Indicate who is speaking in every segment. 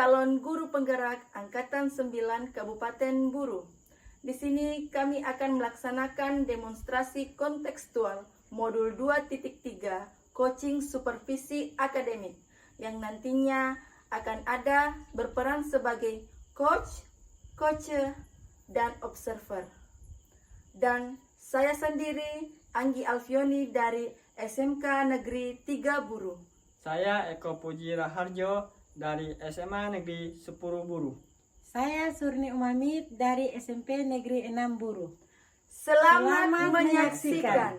Speaker 1: calon guru penggerak Angkatan 9 Kabupaten Buru. Di sini kami akan melaksanakan demonstrasi kontekstual modul 2.3 coaching supervisi akademik yang nantinya akan ada berperan sebagai coach, coacher, dan observer. Dan saya sendiri, Anggi Alfioni dari SMK Negeri 3 Buru.
Speaker 2: Saya Eko Puji Raharjo dari SMA Negeri 10 Buru.
Speaker 3: Saya Surni Umamid dari SMP Negeri 6 Buru.
Speaker 1: Selamat menyaksikan.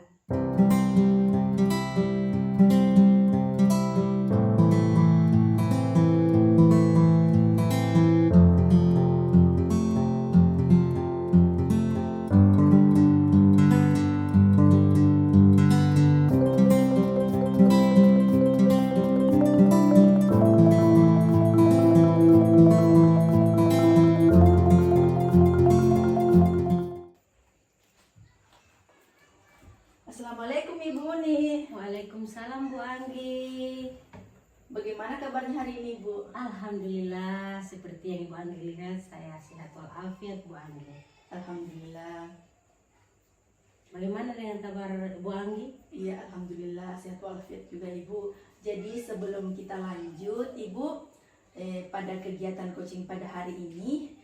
Speaker 1: Assalamualaikum Ibu Uni.
Speaker 3: Waalaikumsalam Bu Anggi.
Speaker 1: Bagaimana kabarnya hari ini Bu?
Speaker 3: Alhamdulillah, seperti yang Ibu Anggi lihat, saya sehat walafiat Bu Anggi.
Speaker 1: Alhamdulillah.
Speaker 3: Bagaimana dengan kabar Bu Anggi?
Speaker 1: Iya, Alhamdulillah sehat walafiat juga Ibu. Jadi sebelum kita lanjut Ibu, pada kegiatan coaching pada hari ini,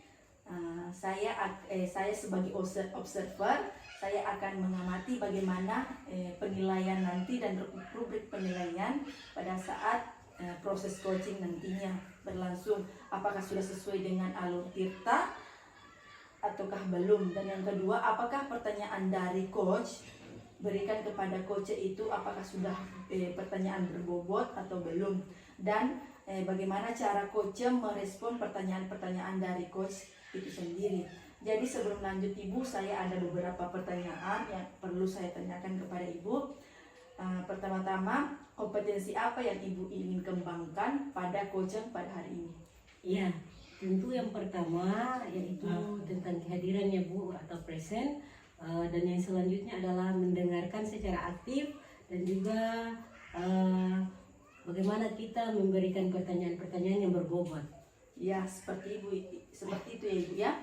Speaker 1: saya sebagai observer, saya akan mengamati bagaimana penilaian nanti dan rubrik penilaian pada saat proses coaching nantinya berlangsung. Apakah sudah sesuai dengan alur tirta ataukah belum? Dan yang kedua, apakah pertanyaan dari coach berikan kepada coach itu apakah sudah pertanyaan berbobot atau belum? Dan bagaimana cara coach merespon pertanyaan-pertanyaan dari coach itu sendiri. Jadi sebelum lanjut Ibu, saya ada beberapa pertanyaan yang perlu saya tanyakan kepada Ibu. Pertama-tama, kompetensi apa yang Ibu ingin kembangkan pada coaching pada hari ini?
Speaker 3: Iya, tentu yang pertama yaitu tentang kehadirannya Bu atau present, dan yang selanjutnya adalah mendengarkan secara aktif dan juga bagaimana kita memberikan pertanyaan-pertanyaan yang berbobot.
Speaker 1: Ya, seperti itu ya Ibu ya.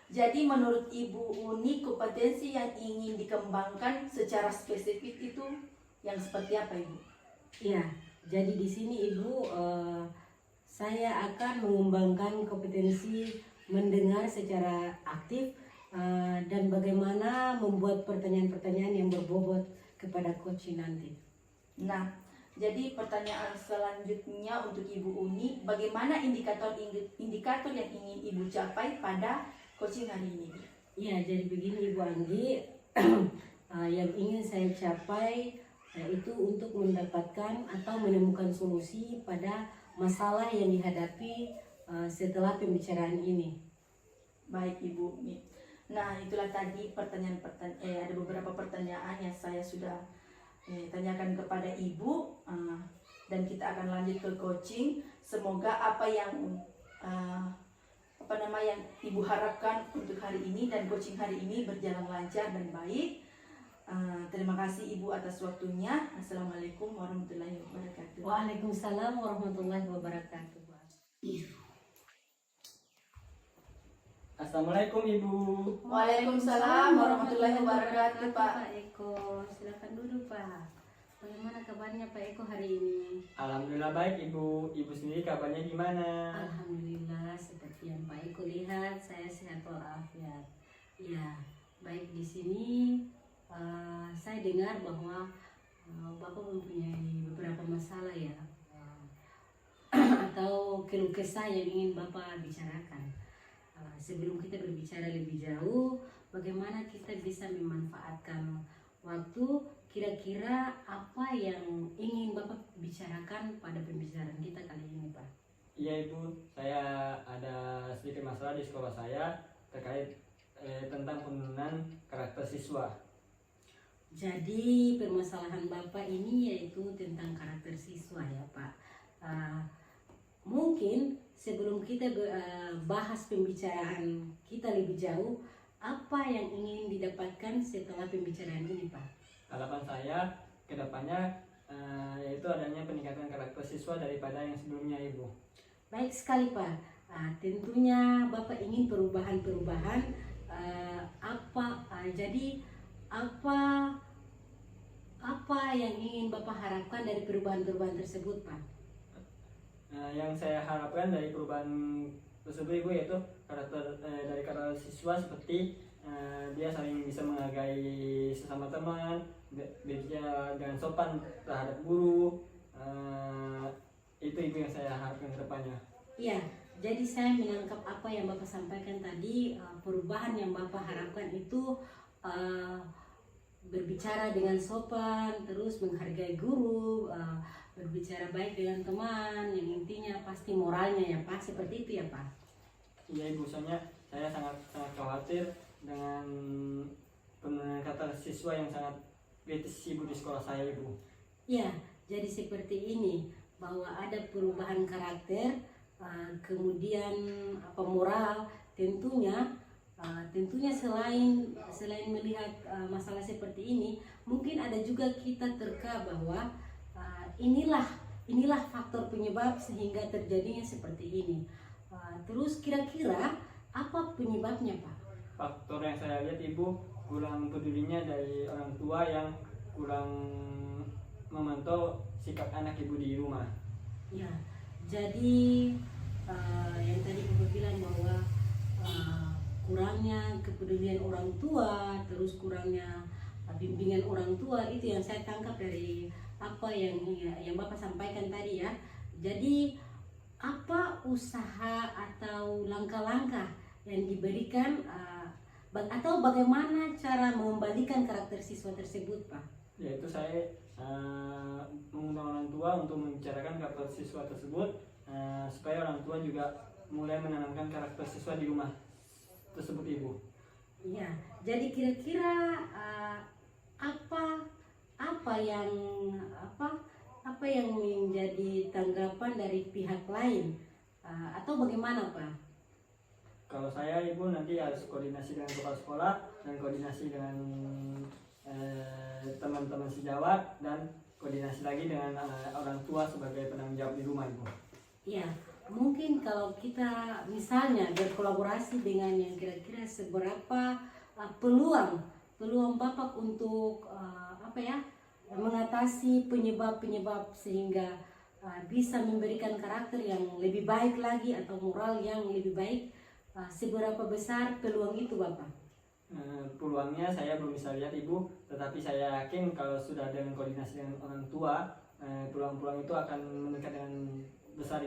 Speaker 1: Jadi menurut Ibu Uni, kompetensi yang ingin dikembangkan secara spesifik itu yang seperti apa Ibu?
Speaker 3: Iya, jadi di sini Ibu, saya akan mengembangkan kompetensi mendengar secara aktif dan bagaimana membuat pertanyaan-pertanyaan yang berbobot kepada coach nanti.
Speaker 1: Nah, jadi pertanyaan selanjutnya untuk Ibu Uni, bagaimana indikator yang ingin Ibu capai pada coaching hari ini?
Speaker 3: Iya, jadi begini Ibu Anggi, yang ingin saya capai yaitu untuk mendapatkan atau menemukan solusi pada masalah yang dihadapi setelah pembicaraan ini.
Speaker 1: Baik Ibu Uni. Nah, itulah tadi ada beberapa pertanyaan yang saya sudah tanyakan kepada Ibu, dan kita akan lanjut ke coaching. Semoga apa yang Ibu harapkan untuk hari ini dan coaching hari ini berjalan lancar dan baik. Terima kasih Ibu atas waktunya. Assalamualaikum warahmatullahi wabarakatuh.
Speaker 3: Waalaikumsalam warahmatullahi wabarakatuh.
Speaker 2: Assalamualaikum Ibu.
Speaker 1: Waalaikumsalam warahmatullahi wabarakatuh Pak.
Speaker 3: Pak Eko, silakan duduk Pak. Bagaimana kabarnya Pak Eko hari ini?
Speaker 2: Alhamdulillah baik Ibu. Ibu sendiri kabarnya gimana?
Speaker 3: Alhamdulillah, seperti yang Pak Eko lihat, saya sehat walafiat. Ya, baik di sini saya dengar bahwa Bapak mempunyai beberapa masalah ya, atau keluh kesah yang ingin Bapak bicarakan. Sebelum kita berbicara lebih jauh, bagaimana kita bisa memanfaatkan waktu, kira-kira apa yang ingin Bapak bicarakan pada pembicaraan kita kali ini Pak?
Speaker 2: Iya Ibu, saya ada sedikit masalah di sekolah saya terkait tentang penurunan karakter siswa.
Speaker 3: Jadi permasalahan Bapak ini yaitu tentang karakter siswa ya Pak. Mungkin sebelum kita bahas pembicaraan kita lebih jauh, apa yang ingin didapatkan setelah pembicaraan ini Pak?
Speaker 2: Harapan saya kedepannya yaitu adanya peningkatan karakter siswa daripada yang sebelumnya Ibu.
Speaker 3: Baik sekali Pak. tentunya Bapak ingin perubahan-perubahan jadi apa yang ingin Bapak harapkan dari perubahan-perubahan tersebut, Pak?
Speaker 2: Yang saya harapkan dari perubahan tersebut Ibu yaitu dari karakter siswa seperti dia saling bisa menghargai sesama teman, berbicara dengan sopan terhadap guru. Itu Ibu yang saya harapkan ke depannya.
Speaker 3: Iya, jadi saya menangkap apa yang Bapak sampaikan tadi, perubahan yang Bapak harapkan itu berbicara dengan sopan, terus menghargai guru, berbicara baik dengan teman, yang intinya pasti moralnya ya Pak, seperti itu ya Pak.
Speaker 2: Iya Ibu, soalnya saya sangat khawatir dengan penurunan kata siswa yang sangat kritis Ibu di sekolah saya Ibu.
Speaker 3: Iya, jadi seperti ini, bahwa ada perubahan karakter, kemudian moral, tentunya selain melihat masalah seperti ini, mungkin ada juga kita terka bahwa inilah faktor penyebab sehingga terjadinya seperti ini. Terus kira-kira apa penyebabnya Pak?
Speaker 2: Faktor yang saya lihat Ibu, kurang pedulinya dari orang tua yang kurang memantau sikap anak Ibu di rumah.
Speaker 3: Ya, jadi yang tadi Ibu bilang bahwa kurangnya kepedulian orang tua, terus kurangnya bimbingan orang tua, itu yang saya tangkap dari apa yang Bapak sampaikan tadi ya. Jadi apa usaha atau langkah-langkah yang diberikan atau bagaimana cara mengembalikan karakter siswa tersebut Pak?
Speaker 2: Yaitu saya mengundang orang tua untuk membicarakan karakter siswa tersebut, supaya orang tua juga mulai menanamkan karakter siswa di rumah tersebut Ibu.
Speaker 3: Iya, jadi kira-kira apa yang menjadi tanggapan dari pihak lain atau bagaimana Pak?
Speaker 2: Kalau saya Ibu nanti harus koordinasi dengan kepala sekolah dan koordinasi dengan teman-teman sejawat dan koordinasi lagi dengan orang tua sebagai penanggung jawab di rumah Ibu.
Speaker 3: Iya, mungkin kalau kita misalnya berkolaborasi dengan yang kira-kira seberapa peluang Bapak untuk mengatasi penyebab-penyebab sehingga bisa memberikan karakter yang lebih baik lagi atau moral yang lebih baik, seberapa besar peluang itu Bapak?
Speaker 2: Peluangnya saya belum bisa lihat Ibu, tetapi saya yakin kalau sudah dengan koordinasi dengan orang tua, peluang-peluang itu akan meningkat dengan besar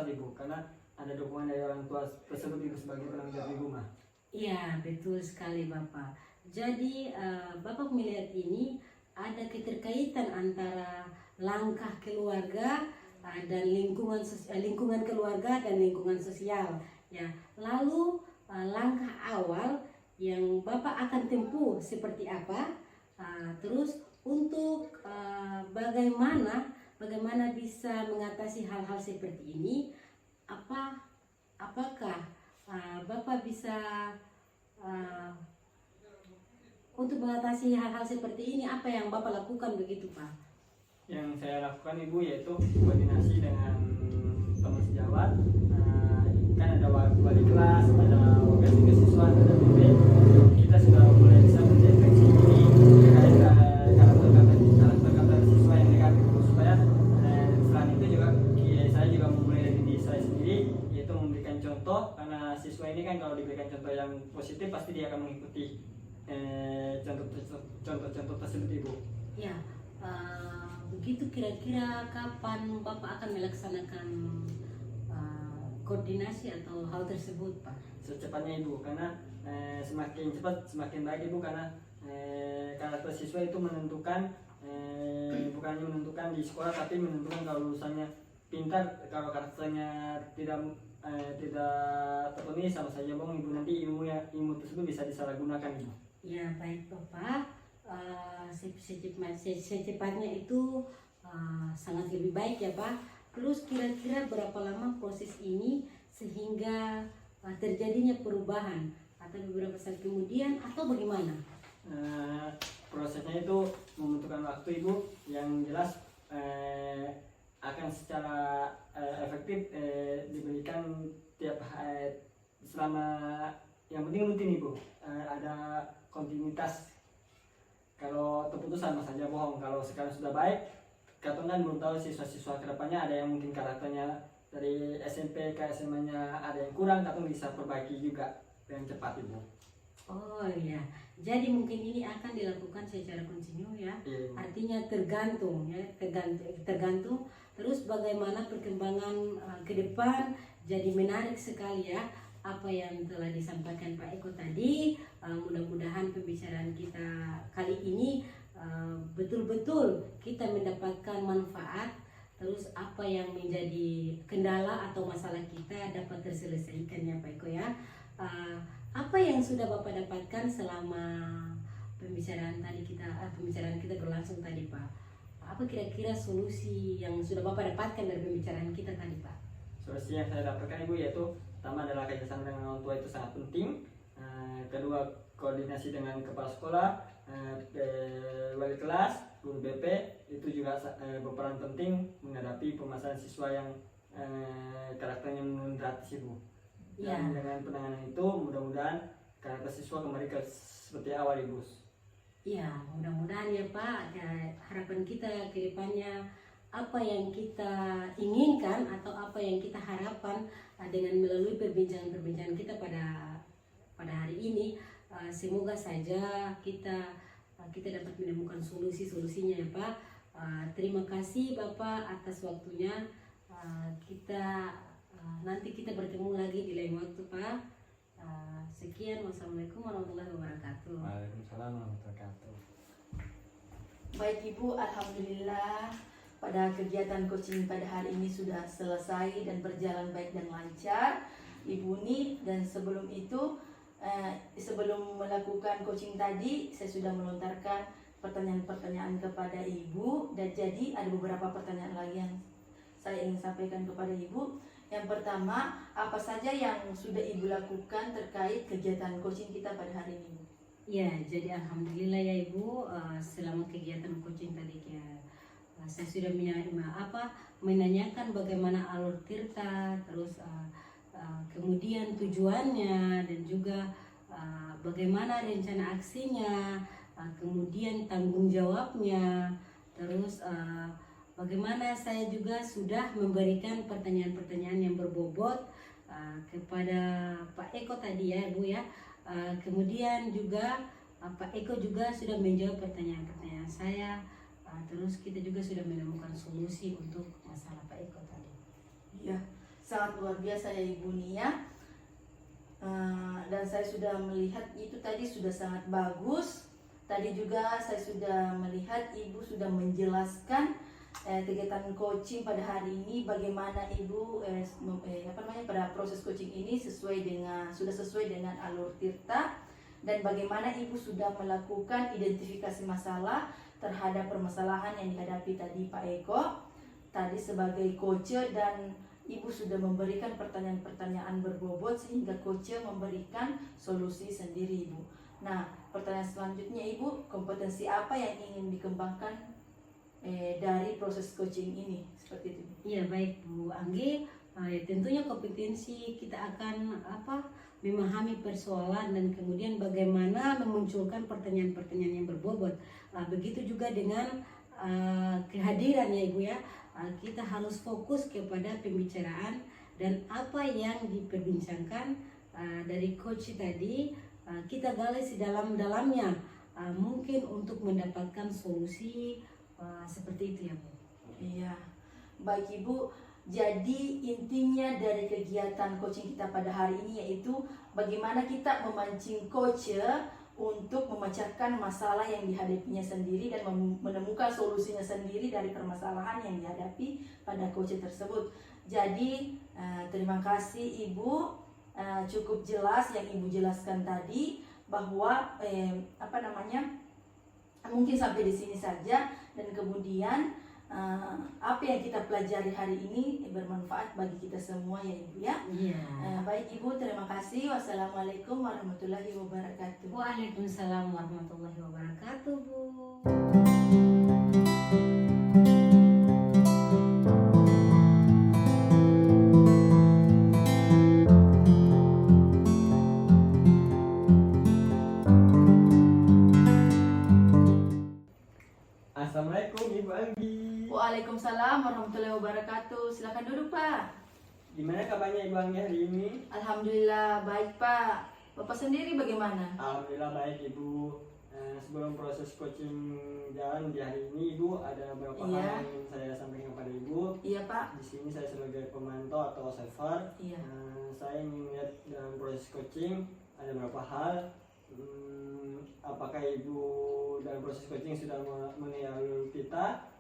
Speaker 2: Ibu, karena ada dukungan dari orang tua tersebut Ibu sebagai penanggung jawab di rumah.
Speaker 3: Iya, betul sekali Bapak. Jadi Bapak melihat ini ada keterkaitan antara langkah keluarga dan lingkungan keluarga dan lingkungan sosial. Ya, lalu langkah awal yang Bapak akan tempuh seperti apa? Terus untuk bagaimana bisa mengatasi hal-hal seperti ini? Apakah Bapak bisa untuk mengatasi hal-hal seperti ini, apa yang Bapak lakukan begitu Pak?
Speaker 2: Yang saya lakukan Ibu yaitu koordinasi dengan teman sejawat, kan ada wali kelas, ada wakil siswa, ada bimbing. Kita sudah mulai bisa mendeteksi ini terkait karakter siswa yang negatif, supaya selain itu juga saya juga memulai dari diri saya sendiri, yaitu memberikan contoh, karena siswa ini kan kalau diberikan contoh yang positif pasti dia akan mengikuti contoh-contoh tersebut Ibu.
Speaker 3: Ya, begitu kira-kira kapan Bapak akan melaksanakan koordinasi atau hal tersebut Pak?
Speaker 2: Secepatnya Ibu, karena semakin cepat semakin baik Ibu, karena karakter siswa itu menentukan, bukannya menentukan di sekolah, tapi menentukan kalau lulusannya pintar. Kalau karakternya tidak terpenuhi, sama saja bohong Ibu, nanti ilmu tersebut bisa disalahgunakan Ibu.
Speaker 3: Ya, baik Bapak, secepatnya itu sangat lebih baik ya Pak. Terus kira-kira berapa lama proses ini sehingga terjadinya perubahan, atau beberapa saat kemudian, atau bagaimana?
Speaker 2: Prosesnya itu membutuhkan waktu Ibu. Yang jelas akan secara efektif diberikan tiap selama, yang penting rutin Ibu, ada kontinuitas. Kalau terputus sama saja bohong. Kalau sekarang sudah baik, katong kan belum tahu siswa-siswa kedepannya ada yang mungkin karakternya dari SMP ke SMA-nya ada yang kurang, katong bisa perbaiki juga dengan cepat Ibu.
Speaker 3: Oh iya, jadi mungkin ini akan dilakukan secara kontinu ya.
Speaker 2: Iya, Ibu.
Speaker 3: Artinya tergantung ya, tergantung. Terus bagaimana perkembangan ke depan, jadi menarik sekali ya apa yang telah disampaikan Pak Eko tadi. Mudah-mudahan pembicaraan kita kali ini betul-betul kita mendapatkan manfaat. Terus apa yang menjadi kendala atau masalah kita dapat terselesaikan ya Pak Eko ya. Apa yang sudah Bapak dapatkan selama pembicaraan kita berlangsung tadi Pak? Apa kira-kira solusi yang sudah Bapak dapatkan dari pembicaraan kita tadi Pak?
Speaker 2: Solusi yang saya dapatkan Ibu yaitu pertama adalah kerjasama dengan orang tua itu sangat penting. Kedua, koordinasi dengan kepala sekolah, wali kelas, guru BP itu juga berperan penting menghadapi permasalahan siswa yang karakternya menurun drastis Ibu. Dan dengan penanganan itu mudah-mudahan karakter siswa kembali ke seperti awal Ibu.
Speaker 3: Ya, mudah-mudahan ya Pak, harapan kita ke depannya apa yang kita inginkan atau apa yang kita harapkan dengan melalui perbincangan-perbincangan kita pada hari ini, semoga saja kita dapat menemukan solusi-solusinya ya Pak. Terima kasih Bapak atas waktunya. Nanti kita bertemu lagi di lain waktu Pak. Sekian, wassalamualaikum warahmatullahi wabarakatuh.
Speaker 2: Waalaikumsalam warahmatullahi wabarakatuh.
Speaker 1: Baik Ibu, alhamdulillah pada kegiatan coaching pada hari ini sudah selesai dan berjalan baik dan lancar Ibu Ni. Dan sebelum itu, sebelum melakukan coaching tadi, saya sudah melontarkan pertanyaan-pertanyaan kepada Ibu, dan jadi ada beberapa pertanyaan lagi yang saya ingin sampaikan kepada Ibu. Yang pertama, apa saja yang sudah Ibu lakukan terkait kegiatan coaching kita pada hari ini?
Speaker 3: Ya, jadi alhamdulillah ya Ibu, selama kegiatan coaching tadi saya sudah menanyakan bagaimana alur tirta, terus kemudian tujuannya, dan juga bagaimana rencana aksinya, kemudian tanggung jawabnya, terus bagaimana saya juga sudah memberikan pertanyaan-pertanyaan yang berbobot kepada Pak Eko tadi ya Bu ya. Kemudian juga Pak Eko juga sudah menjawab pertanyaan-pertanyaan saya. Terus kita juga sudah menemukan solusi untuk masalah Pak Eko tadi.
Speaker 1: Ya, sangat luar biasa ya Ibu Nia. Dan saya sudah melihat itu tadi sudah sangat bagus. Tadi juga saya sudah melihat Ibu sudah menjelaskan kegiatan coaching pada hari ini, bagaimana Ibu pada proses coaching ini sudah sesuai dengan alur tirta, dan bagaimana Ibu sudah melakukan identifikasi masalah terhadap permasalahan yang dihadapi tadi Pak Eko tadi sebagai coach, dan Ibu sudah memberikan pertanyaan-pertanyaan berbobot sehingga coach memberikan solusi sendiri Ibu. Nah, pertanyaan selanjutnya Ibu, kompetensi apa yang ingin dikembangkan dari proses coaching ini, seperti itu?
Speaker 3: Iya, baik Bu Anggi. Tentunya kompetensi kita akan memahami persoalan dan kemudian bagaimana memunculkan pertanyaan-pertanyaan yang berbobot. Begitu juga dengan kehadiran ya Ibu ya. Kita harus fokus kepada pembicaraan dan apa yang diperbincangkan dari coach tadi, kita gali sedalam-dalamnya mungkin untuk mendapatkan solusi seperti itu ya Bu.
Speaker 1: Iya, baik Ibu. Jadi intinya dari kegiatan coaching kita pada hari ini yaitu bagaimana kita memancing coach untuk memecahkan masalah yang dihadapinya sendiri dan menemukan solusinya sendiri dari permasalahan yang dihadapi pada coach tersebut. Jadi terima kasih Ibu, cukup jelas yang Ibu jelaskan tadi bahwa mungkin sampai di sini saja, dan kemudian apa yang kita pelajari hari ini bermanfaat bagi kita semua ya Ibu ya.
Speaker 3: Iya.
Speaker 1: Baik Ibu, terima kasih. Wassalamualaikum warahmatullahi wabarakatuh.
Speaker 3: Waalaikumsalam warahmatullahi wabarakatuh Bu.
Speaker 1: Waalaikumsalam warahmatullahi wabarakatuh. Silakan duduk, Pak.
Speaker 2: Gimana kabarnya Ibu Anggi hari ini?
Speaker 1: Alhamdulillah baik, Pak. Bapak sendiri bagaimana?
Speaker 2: Alhamdulillah baik Ibu. Sebelum proses coaching jalan di hari ini, Ibu ada beberapa
Speaker 1: Iya.
Speaker 2: hal yang ingin saya sampaikan kepada Ibu.
Speaker 1: Iya, Pak.
Speaker 2: Di sini saya sebagai pemantau atau observer.
Speaker 1: Iya.
Speaker 2: Saya ingin melihat dalam proses coaching ada beberapa hal. Apakah Ibu dalam proses coaching sudah mengenal kita?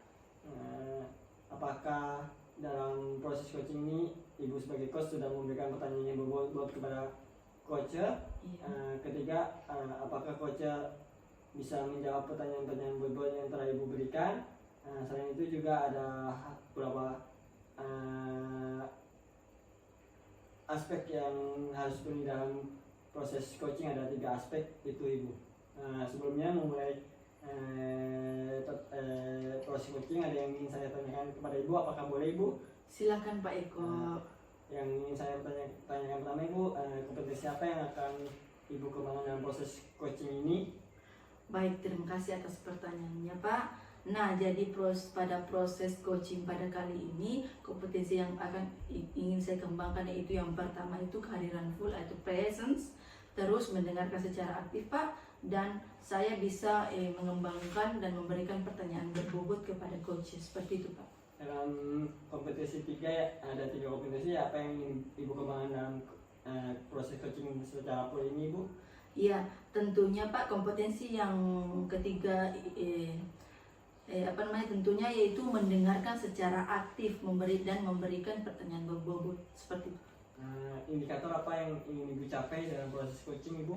Speaker 2: Apakah dalam proses coaching ini Ibu sebagai coach sudah memberikan pertanyaan yang berbobot kepada coach?
Speaker 1: Iya.
Speaker 2: Ketiga, apakah coach bisa menjawab pertanyaan-pertanyaan berbobot yang telah Ibu berikan? Selain itu juga ada beberapa aspek yang harus dipenuhi dalam proses coaching. Ada 3 aspek itu Ibu. Sebelumnya memulai proses coaching, ada yang ingin saya tanyakan kepada Ibu, apakah boleh Ibu?
Speaker 1: Silakan Pak Eko.
Speaker 2: Yang ingin saya tanyakan pertama Ibu, kompetensi apa yang akan Ibu kembangkan dalam proses coaching ini?
Speaker 1: Baik, terima kasih atas pertanyaannya, Pak. Nah, jadi pada proses coaching pada kali ini, kompetensi yang akan ingin saya kembangkan yaitu yang pertama itu kehadiran full atau presence, terus mendengarkan secara aktif, Pak, dan saya bisa mengembangkan dan memberikan pertanyaan berbobot kepada coach, seperti itu, Pak.
Speaker 2: Dalam kompetensi 3 ada 3 kompetensi, apa yang ingin Ibu kembangkan dalam proses coaching secara full ini, Ibu?
Speaker 1: Iya, tentunya Pak, kompetensi yang ketiga tentunya yaitu mendengarkan secara aktif, memberikan pertanyaan berbobot, seperti itu.
Speaker 2: Indikator apa yang ingin Ibu capai dalam proses coaching, Ibu?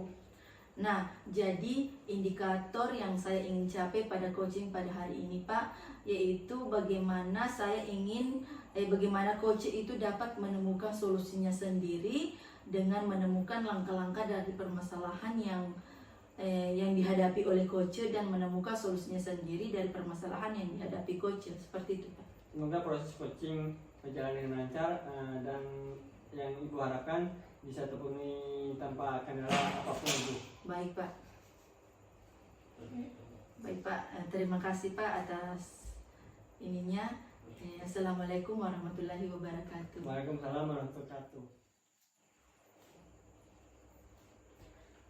Speaker 1: Nah, jadi indikator yang saya ingin capai pada coaching pada hari ini, Pak, yaitu bagaimana bagaimana coach itu dapat menemukan solusinya sendiri dengan menemukan langkah-langkah dari permasalahan yang dihadapi oleh coach dan menemukan solusinya sendiri dari permasalahan yang dihadapi coach, seperti itu, Pak.
Speaker 2: Semoga proses coaching berjalan dengan lancar dan yang Ibu harapkan bisa terpenuhi tanpa kendala apapun, Ibu.
Speaker 1: Baik, Pak. Baik, Pak. Terima kasih, Pak, atas ininya. Assalamualaikum warahmatullahi wabarakatuh.
Speaker 2: Waalaikumsalam warahmatullahi wabarakatuh.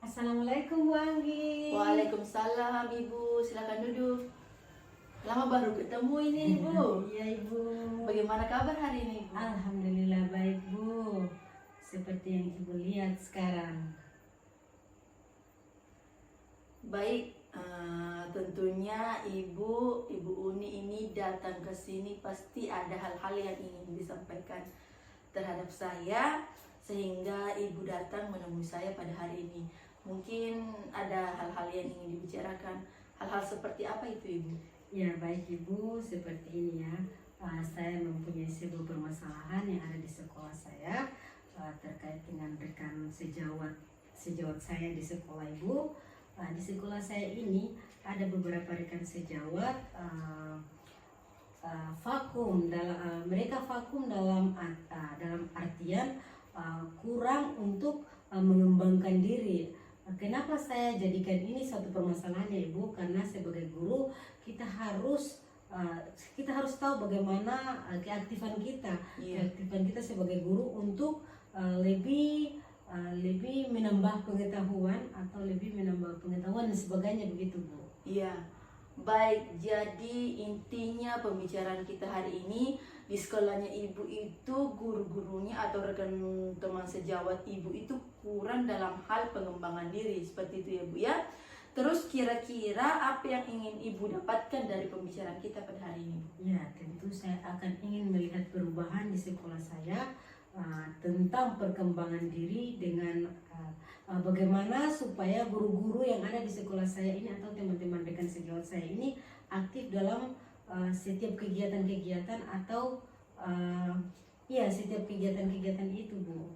Speaker 3: Assalamualaikum Bu Anggi.
Speaker 1: Waalaikumsalam, Ibu. Silakan duduk. Lama baru ketemu ini, Ibu.
Speaker 3: Iya Ibu.
Speaker 1: Bagaimana kabar hari ini, Ibu?
Speaker 3: Alhamdulillah baik Bu. Seperti yang Ibu lihat sekarang.
Speaker 1: Baik, tentunya Ibu Uni ini datang ke sini pasti ada hal-hal yang ingin disampaikan terhadap saya, sehingga Ibu datang menemui saya pada hari ini. Mungkin ada hal-hal yang ingin dibicarakan. Hal-hal seperti apa itu, Ibu?
Speaker 3: Ya baik Ibu, seperti ini ya. Saya mempunyai sebuah permasalahan yang ada di sekolah saya terkait dengan rekan sejawat saya di sekolah Ibu. Di sekolah saya ini ada beberapa rekan sejawat mereka vakum dalam artian kurang untuk mengembangkan diri. Kenapa saya jadikan ini satu permasalahan ya Ibu? Karena sebagai guru kita harus tahu bagaimana keaktifan kita sebagai guru untuk lebih menambah pengetahuan dan sebagainya, begitu Bu.
Speaker 1: Iya. Baik, jadi intinya pembicaraan kita hari ini di sekolahnya Ibu itu guru-gurunya atau rekan teman sejawat Ibu itu kurang dalam hal pengembangan diri, seperti itu ya Bu ya. Terus kira-kira apa yang ingin Ibu dapatkan dari pembicaraan kita pada hari ini?
Speaker 3: Ya, tentu saya akan ingin melihat perubahan di sekolah saya tentang perkembangan diri dengan bagaimana supaya guru-guru yang ada di sekolah saya ini atau teman-teman rekan sejawat saya ini aktif dalam setiap kegiatan-kegiatan atau setiap kegiatan-kegiatan itu Bu.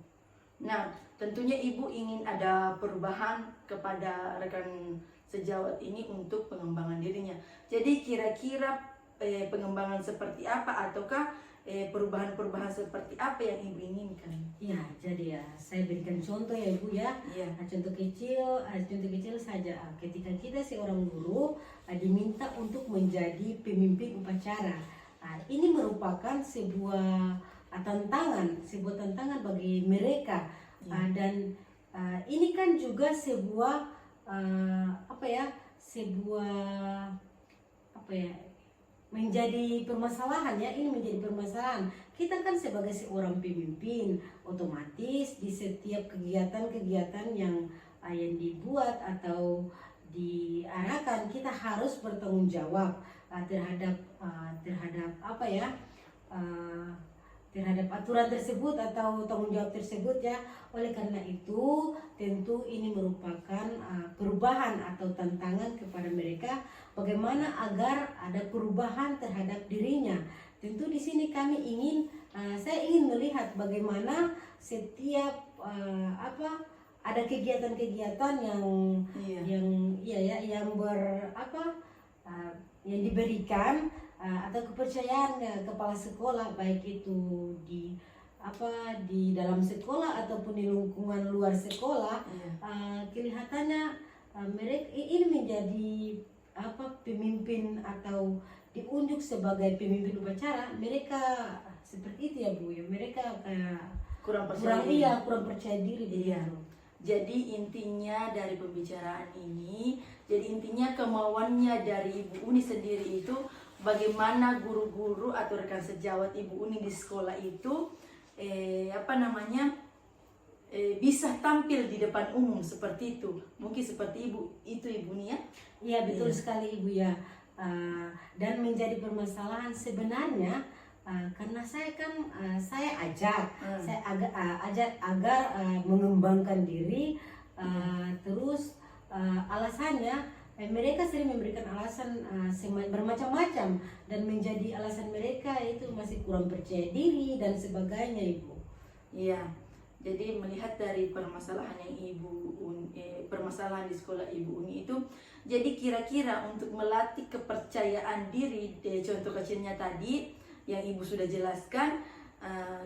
Speaker 1: Nah, tentunya Ibu ingin ada perubahan kepada rekan sejawat ini untuk pengembangan dirinya. Jadi kira-kira pengembangan seperti apa ataukah perubahan-perubahan seperti apa yang Ibu inginkan?
Speaker 3: Ya, jadi ya saya berikan contoh ya Ibu ya.
Speaker 1: Iya.
Speaker 3: Contoh kecil saja. Ketika kita seorang guru diminta untuk menjadi pemimpin upacara, ini merupakan sebuah tantangan bagi mereka. Dan ini kan juga sebuah menjadi permasalahan ya. Ini menjadi permasalahan. Kita kan sebagai seorang pemimpin, otomatis di setiap kegiatan-kegiatan yang dibuat atau diarahkan, kita harus bertanggung jawab terhadap terhadap aturan tersebut atau tanggung jawab tersebut ya. Oleh karena itu tentu ini merupakan perubahan atau tantangan kepada mereka, bagaimana agar ada perubahan terhadap dirinya. Tentu di sini saya ingin melihat bagaimana setiap ada kegiatan-kegiatan yang diberikan atau kepercayaan kepala sekolah, baik itu di dalam sekolah ataupun di lingkungan luar sekolah. Kelihatannya mereka ini menjadi pemimpin atau diunjuk sebagai pemimpin upacara, mereka seperti itu ya Bu ya, mereka
Speaker 1: kurang percaya diri.
Speaker 3: Iya.
Speaker 1: Jadi intinya dari pembicaraan ini, jadi intinya kemauannya dari Ibu Uni sendiri itu bagaimana guru-guru atau rekan sejawat Ibu Uni di sekolah itu bisa tampil di depan umum seperti itu. Mungkin seperti Ibu Uni ya?
Speaker 3: Iya betul sekali Ibu ya. Dan menjadi permasalahan sebenarnya karena saya ajak agar mengembangkan diri, terus alasannya mereka sering memberikan alasan bermacam-macam, dan menjadi alasan mereka itu masih kurang percaya diri dan sebagainya Ibu.
Speaker 1: Iya. Jadi melihat dari permasalahan permasalahan di sekolah Ibu Uni itu, jadi kira-kira untuk melatih kepercayaan diri, contoh kecilnya tadi yang Ibu sudah jelaskan,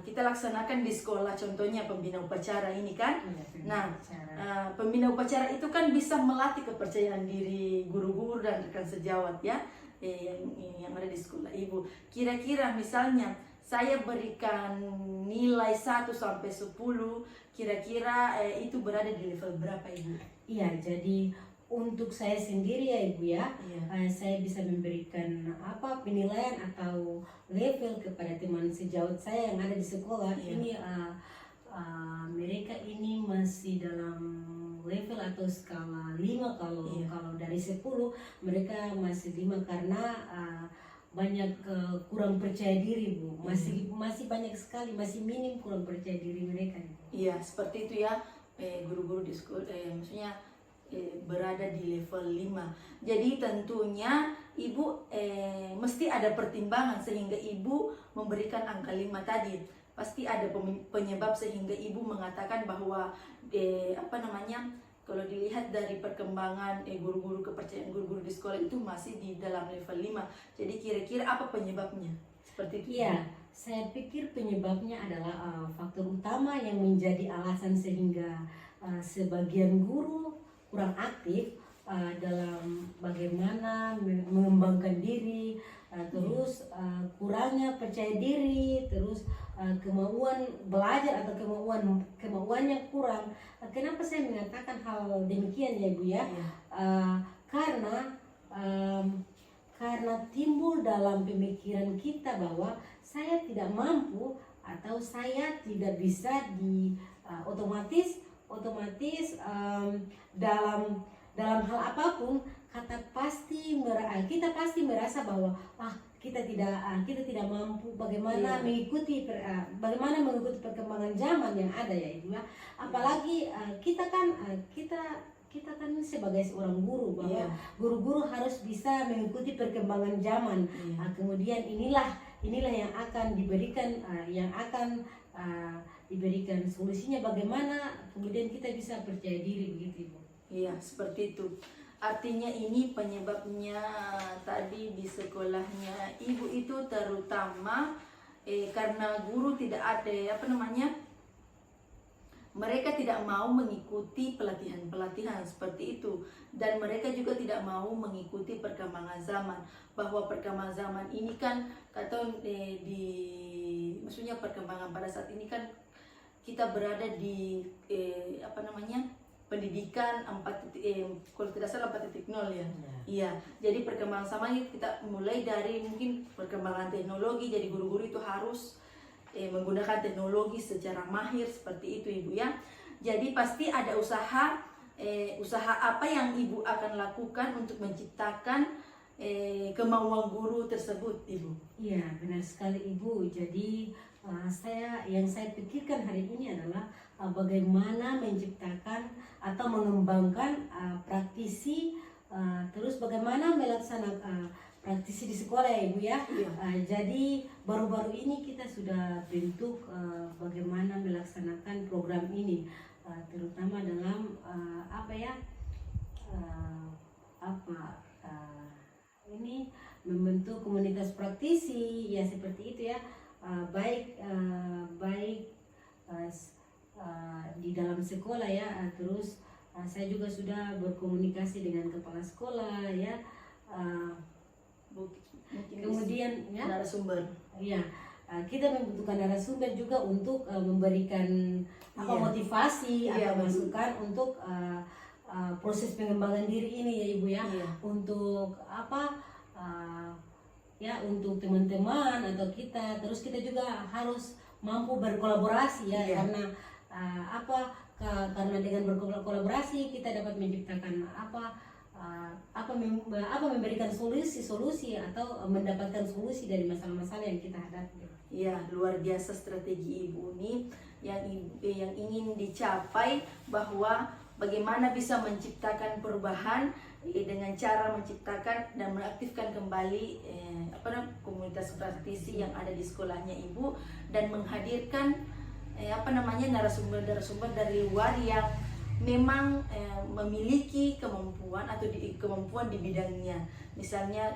Speaker 1: kita laksanakan di sekolah, contohnya pembina upacara ini kan. Pembina upacara itu kan bisa melatih kepercayaan diri guru-guru dan rekan sejawat ya, yang ada di sekolah Ibu. Kira-kira misalnya saya berikan nilai 1 sampai 10, kira-kira itu berada di level berapa Ibu?
Speaker 3: Iya, jadi untuk saya sendiri ya Ibu ya, saya bisa memberikan penilaian atau level kepada teman sejawat saya yang ada di sekolah. Ini mereka ini masih dalam level atau skala 5. Kalau dari 10 mereka masih 5 karena banyak kurang percaya diri Bu. Masih banyak sekali, masih minim kurang percaya diri mereka.
Speaker 1: Iya, seperti itu ya. Guru-guru di sekolah maksudnya berada di level 5. Jadi tentunya Ibu mesti ada pertimbangan sehingga Ibu memberikan angka 5 tadi. Pasti ada penyebab sehingga Ibu mengatakan bahwa kalau dilihat dari perkembangan guru-guru, kepercayaan guru-guru di sekolah itu masih di dalam level 5. Jadi kira-kira apa penyebabnya? Seperti itu.
Speaker 3: Iya, saya pikir penyebabnya adalah faktor utama yang menjadi alasan sehingga sebagian guru kurang aktif dalam bagaimana mengembangkan diri, terus kurangnya percaya diri, terus kemauan belajar atau kemauannya kurang. Kenapa saya mengatakan hal demikian ya Bu ya? Karena timbul dalam pemikiran kita bahwa saya tidak mampu atau saya tidak bisa otomatis dalam hal apapun kita pasti merasa bahwa kita tidak mampu bagaimana mengikuti perkembangan zaman yang ada ya Ibu. Apalagi kita kan sebagai seorang guru, bahwa guru-guru harus bisa mengikuti perkembangan zaman. Kemudian inilah yang akan diberikan solusinya, bagaimana kemudian kita bisa percaya diri, begitu Ibu.
Speaker 1: Iya, seperti itu. Artinya ini penyebabnya tadi di sekolahnya Ibu itu terutama karena guru tidak ada mereka tidak mau mengikuti pelatihan-pelatihan seperti itu, dan mereka juga tidak mau mengikuti perkembangan zaman, bahwa perkembangan zaman ini kan maksudnya perkembangan pada saat ini kan kita berada di pendidikan kalau tidak salah 4.0 ya. Iya, jadi perkembangan zaman ini kita mulai dari mungkin perkembangan teknologi, jadi guru-guru itu harus menggunakan teknologi secara mahir seperti itu Ibu ya. Jadi pasti ada usaha apa yang Ibu akan lakukan untuk menciptakan kemauan guru tersebut Ibu.
Speaker 3: Iya, benar sekali Ibu. Jadi yang saya pikirkan hari ini adalah bagaimana menciptakan atau mengembangkan praktisi, terus bagaimana melaksanakan praktisi di sekolah ya Ibu ya.
Speaker 1: Iya.
Speaker 3: Jadi baru-baru ini kita sudah bentuk bagaimana melaksanakan program ini, terutama dalam ini membentuk komunitas praktisi ya, seperti itu ya. Baik di dalam sekolah ya, terus saya juga sudah berkomunikasi dengan kepala sekolah ya. Kemudian ya,
Speaker 1: narasumber.
Speaker 3: Ya, kita membutuhkan narasumber juga untuk memberikan motivasi atau masukan untuk proses pengembangan diri ini ya Ibu ya. Untuk untuk teman-teman atau kita, terus kita juga harus mampu berkolaborasi ya. Karena karena dengan berkolaborasi kita dapat menciptakan memberikan solusi atau mendapatkan solusi dari masalah-masalah yang kita hadapi.
Speaker 1: Ya, luar biasa strategi Ibu ini yang ingin dicapai, bahwa bagaimana bisa menciptakan perubahan dengan cara menciptakan dan mengaktifkan kembali komunitas praktisi yang ada di sekolahnya Ibu, dan menghadirkan narasumber dari luar yang memang memiliki kemampuan atau kemampuan di bidangnya. Misalnya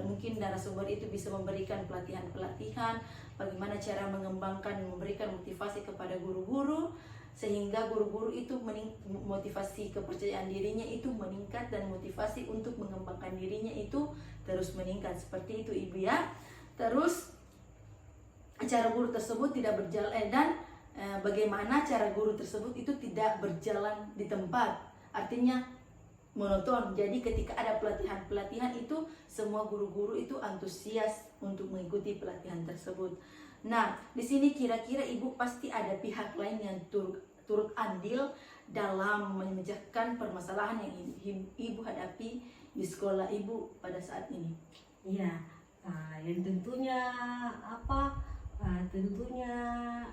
Speaker 1: mungkin narasumber itu bisa memberikan pelatihan-pelatihan bagaimana cara mengembangkan, memberikan motivasi kepada guru-guru, sehingga guru-guru itu motivasi kepercayaan dirinya itu meningkat, dan motivasi untuk mengembangkan dirinya itu terus meningkat. Seperti itu Ibu ya. Terus cara guru tersebut tidak berjalan, dan bagaimana cara guru tersebut itu tidak berjalan di tempat, artinya monoton. Jadi ketika ada pelatihan-pelatihan itu, semua guru-guru itu antusias untuk mengikuti pelatihan tersebut. Nah, di sini kira-kira Ibu pasti ada pihak lain yang turut andil dalam memecahkan permasalahan yang Ibu hadapi di sekolah Ibu pada saat ini.
Speaker 3: Iya, yang tentunya tentunya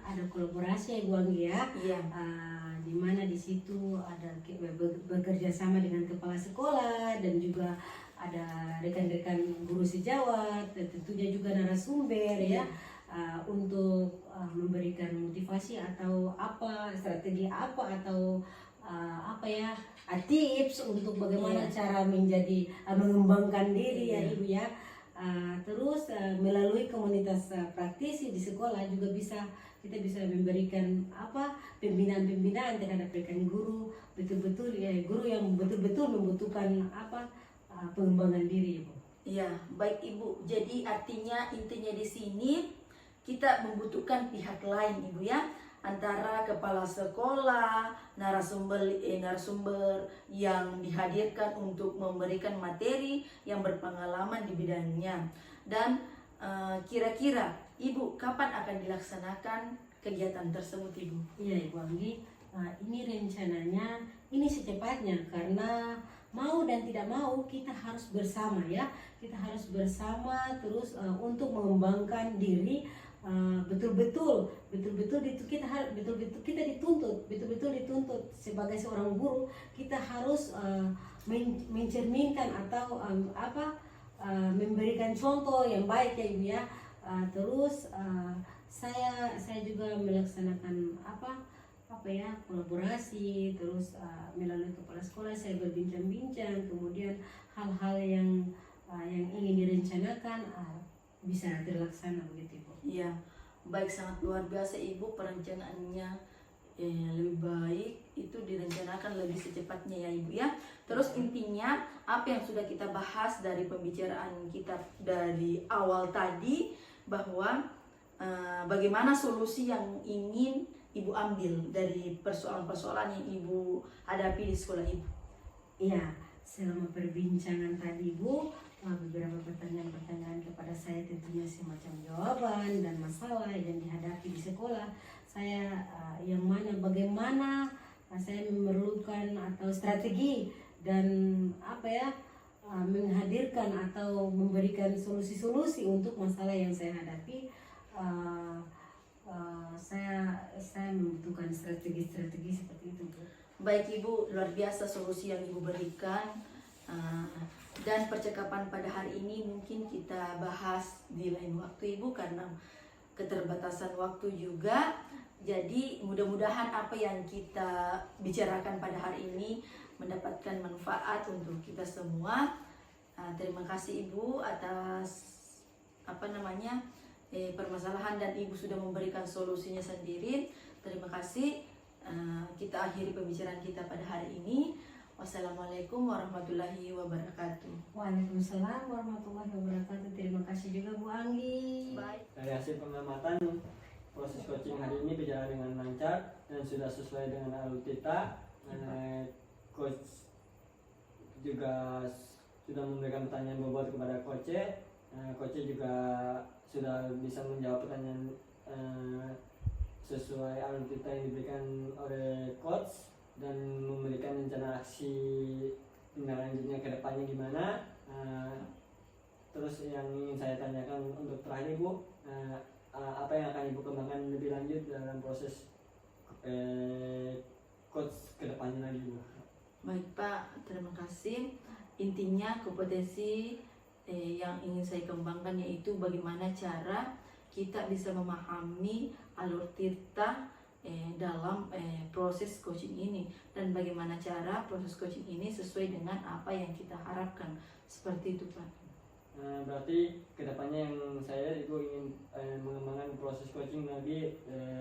Speaker 3: ada kolaborasi ya Bu Anggi ya.
Speaker 1: Iya.
Speaker 3: Di mana di situ ada bekerja sama dengan kepala sekolah, dan juga ada rekan-rekan guru sejawat, dan tentunya juga narasumber ya, untuk memberikan motivasi atau strategi atau tips untuk bagaimana cara mengembangkan diri ya Ibu ya. Terus melalui komunitas praktisi di sekolah juga kita bisa memberikan pembinaan terhadap rekan guru, betul-betul ya, guru yang betul-betul membutuhkan pengembangan diri Ibu.
Speaker 1: Iya, baik Ibu. Jadi artinya intinya di sini kita membutuhkan pihak lain Ibu ya, antara kepala sekolah, narasumber yang dihadirkan untuk memberikan materi yang berpengalaman di bidangnya. Dan kira-kira Ibu kapan akan dilaksanakan kegiatan tersebut Ibu?
Speaker 3: Iya Ibu Anggi, ini rencananya ini secepatnya, karena mau dan tidak mau kita harus bersama ya, kita harus bersama terus untuk mengembangkan diri. Betul-betul kita dituntut sebagai seorang guru, kita harus mencerminkan atau memberikan contoh yang baik ya Ibu ya. Terus saya juga melaksanakan kolaborasi, terus melalui kepala sekolah saya berbincang-bincang, kemudian hal-hal yang ingin direncanakan bisa terlaksana begitu Ibu.
Speaker 1: Iya, baik, sangat luar biasa Ibu perencanaannya lebih baik itu direncanakan lebih secepatnya ya Ibu ya. Terus intinya apa yang sudah kita bahas dari pembicaraan kita dari awal tadi, bahwa bagaimana solusi yang ingin Ibu ambil dari persoalan-persoalan yang Ibu hadapi di sekolah Ibu.
Speaker 3: Iya, selama perbincangan tadi Bu, beberapa pertanyaan-pertanyaan kepada saya tentunya semacam jawaban dan masalah yang dihadapi di sekolah. Saya yang mana bagaimana saya memerlukan atau strategi dan menghadirkan atau memberikan solusi-solusi untuk masalah yang saya hadapi. Saya membutuhkan strategi-strategi seperti itu Bu.
Speaker 1: Baik Ibu, luar biasa solusi yang Ibu berikan. Dan percakapan pada hari ini mungkin kita bahas di lain waktu Ibu, karena keterbatasan waktu juga. Jadi mudah-mudahan apa yang kita bicarakan pada hari ini mendapatkan manfaat untuk kita semua. Terima kasih Ibu atas permasalahan, dan Ibu sudah memberikan solusinya sendiri. Terima kasih. Kita akhiri pembicaraan kita pada hari ini. Wassalamualaikum warahmatullahi wabarakatuh.
Speaker 3: Waalaikumsalam warahmatullahi wabarakatuh. Terima kasih juga Bu Anggi.
Speaker 1: Baik.
Speaker 2: Dari hasil pengamatan, proses coaching hari ini berjalan dengan lancar dan sudah sesuai dengan alutita. Coach juga sudah memberikan pertanyaan bobot kepada coach. Coach juga sudah bisa menjawab pertanyaan sesuai alutita yang diberikan oleh coach, dan memberikan rencana aksi tindak lanjutnya ke depannya gimana. Terus yang ingin saya tanyakan untuk terakhir Bu, apa yang akan Ibu kembangkan lebih lanjut dalam proses coach ke depannya lagi Bu?
Speaker 1: Baik Pak, terima kasih. Intinya kompetensi yang ingin saya kembangkan yaitu bagaimana cara kita bisa memahami alur tirta dalam proses coaching ini, dan bagaimana cara proses coaching ini sesuai dengan apa yang kita harapkan. Seperti itu Pak.
Speaker 2: Berarti kedepannya yang saya Ibu ingin mengembangkan proses coaching lagi